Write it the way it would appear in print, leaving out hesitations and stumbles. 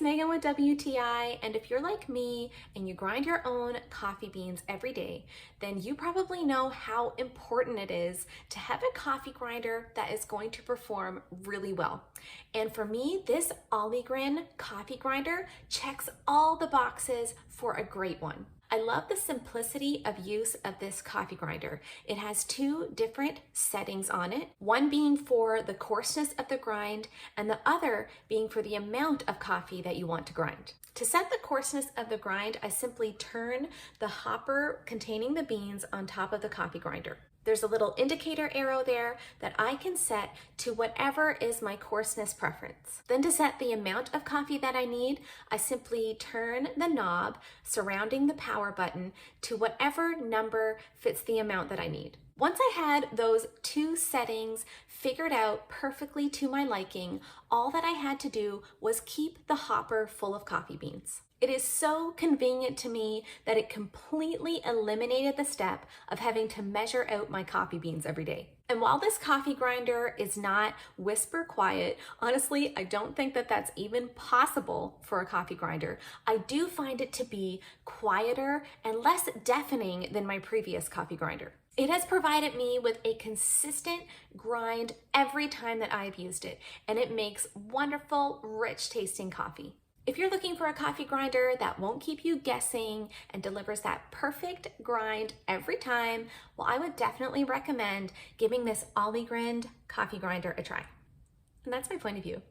it's Megan with WTI, and if you're like me and you grind your own coffee beans every day, then you probably know how important it is to have a coffee grinder that is going to perform really well. And for me, this Ollygrin coffee grinder checks all the boxes for a great one. I love the simplicity of use of this coffee grinder. It has two different settings on it, one being for the coarseness of the grind and the other being for the amount of coffee that you want to grind. To set the coarseness of the grind, I simply turn the hopper containing the beans on top of the coffee grinder. There's a little indicator arrow there that I can set to whatever is my coarseness preference. Then to set the amount of coffee that I need, I simply turn the knob surrounding the power button to whatever number fits the amount that I need. Once I had those two settings figured out perfectly to my liking, all that I had to do was keep the hopper full of coffee beans. It is so convenient to me that it completely eliminated the step of having to measure out my coffee beans every day. And while this coffee grinder is not whisper quiet, honestly, I don't think that that's even possible for a coffee grinder. I do find it to be quieter and less deafening than my previous coffee grinder. It has provided me with a consistent grind every time that I've used it, and it makes wonderful, rich tasting coffee. If you're looking for a coffee grinder that won't keep you guessing and delivers that perfect grind every time, well, I would definitely recommend giving this Ollygrin coffee grinder a try. And that's my point of view.